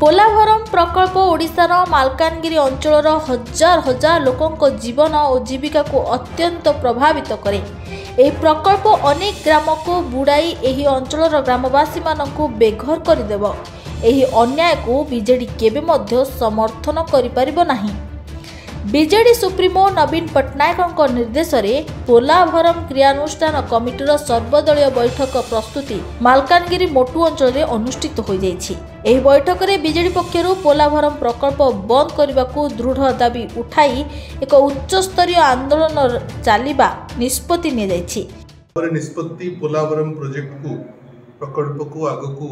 पोलाभरम प्रकल्प ओडिशार मालकानगिरी अंचल हजार हजार लोकों जीवन और जीविका को अत्यंत प्रभावित करे। यह प्रकल्प अनेक ग्राम को बुड़ाई एही अंचल ग्रामवासी मानकु बेघर करदेव। एही अन्याय को बीजेडी केबे मध्य समर्थन करिपारिबो नाही। बीजेडी सुप्रीमो नवीन पट्टनायक निर्देश में पोलाभरम क्रियानुष्ठान कमिटीर सर्वदलीय बैठक प्रस्तुति मालकानगिरी मोटू अंचल में अनुष्ठित हो जाइछि। एही बैठक में बीजेडी पक्षरु पोलाभरम प्रकल्प बंद करने को दृढ़ दाबी उठाई एक उच्चस्तरीय आंदोलन चलिबा निष्पत्ति नि जाइछि। निष्पत्ति पोलाभरम प्रोजेक्ट को प्रकल्प को आगकू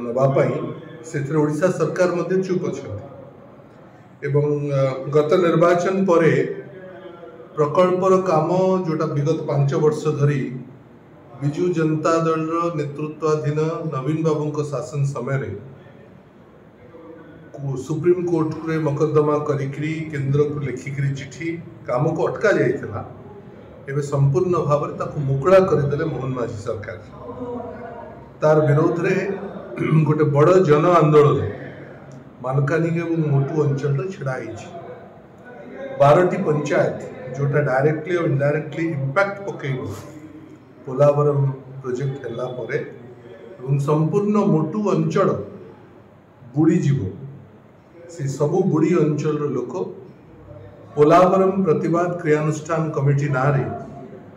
नबापाई से ओडिशा सरकार मध्य चुप अछंती एवं गत निर्वाचन परे प्रकल्पर काम जोटा विगत 5 वर्ष धरी विजु जनता दल नेतृत्वाधीन नवीन बाबू शासन समय सुप्रीम कोर्ट रे मकदमा करिकरी केंद्र को लिखिकी चिठी काम को अटका जाइथिला। एबे संपूर्ण भाव में ताकू मुकड़ा करदेले मोहन माझी सरकार। तार विरोध रे गोटे बड़ जन आंदोलन मालकानगिरी और मोटू अंचल छिड़ा 12टी पंचायत जोटा डायरेक्टली और इनडायरेक्टली इंपैक्ट पकेब पोलाभरम प्रोजेक्ट हैला परे संपूर्ण मोटू अंचल बुड़ी जीव। से सबू बुड़ी अंचल लोक पोलाभरम प्रतिवाद क्रियानुष्ठान कमिटी ना रे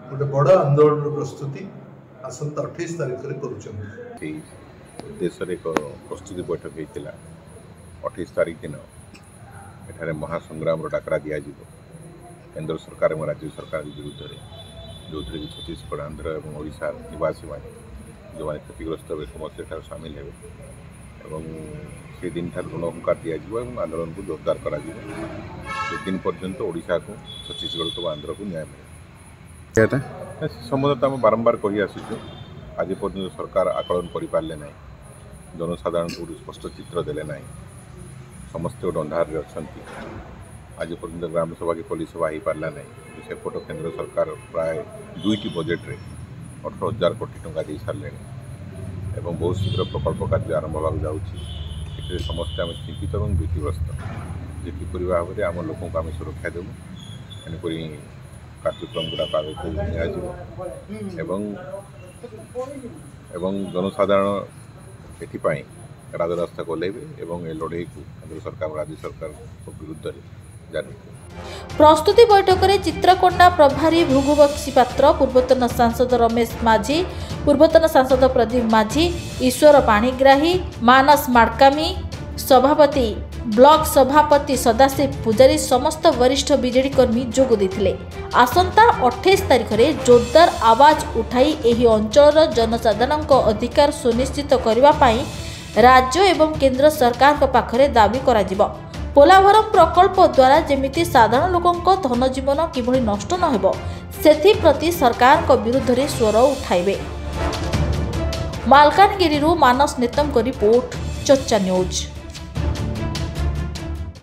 गोटे बड़ आंदोलन प्रस्तुति आसंता 28 तारिख रे करूछन। देश रे एक प्रस्तुति बैठक होइतिला 28 तारीख दिन एठारे महासंग्राम डाकरा दिया केंद्र सरकार और राज्य सरकार विरुद्ध में जो छत्तीसगढ़ आंध्र और ओडिशा निवासी मैंने जो मैंने क्षतिग्रस्त हे समस्त सामिल हे से दिन ठार ऋणहुंकार दिज्व आंदोलन को जोरदार कर दिन पर्यंत ओडिशा को छत्तीसगढ़ को आंध्र को न्याय मिले संबंध आम बारंबार कही आसुचु। आज पर्यंत सरकार आकलन करें ना, जनसाधारण को स्पष्ट चित्र देले ना, समस्त अंधार अच्छा। आज पर्यंत ग्राम सभा की पुलिस सभा हो पारा ना। सेपट केंद्र सरकार प्राय 2टी बजेट रे 18,000 कोटी टंका दे सारे और बहुत शीघ्र प्रकल्प कार्य आरंभ होगा जाऊँगी। समस्ते आम चिंतित और भीतिग्रस्त जे किपर भाव में आम लोक आम सुरक्षा देवु तेणुक कार्यक्रम गुड़ाक आगे नि जनसाधारण एपाई राजरास्ता कोलेबे एवं ए लड़ाई को केंद्र सरकार और राज्य सरकार विरुद्ध जारी। प्रस्तुति बैठक में चित्रकोंडा प्रभारी भृगुबक्षी पात्र, पूर्वतन सांसद रमेश माझी, पूर्वतन सांसद प्रदीप माझी, ईश्वर पाणिग्राही, मानस माड़कामी, सभापति ब्लॉक सभापति सदाशिव पुजारी समस्त वरिष्ठ बीजेडी कर्मी जोग देथिले। आसंता 28 तारिख में जोरदार आवाज उठाई एही अंचल जनसाधारण अधिकार सुनिश्चित करने पाई राज्य एवं केंद्र सरकार के पाखरे दाबी करा जिवो। पोलाभरम प्रकल्प द्वारा जेमिति साधारण लोकों धन जीवन किभली नष्ट न हेबो सेथि प्रति सरकार को विरुद्ध रे स्वर उठाइबे। मालकानगिरी मानस नेतम को रिपोर्ट चर्चा न्यूज।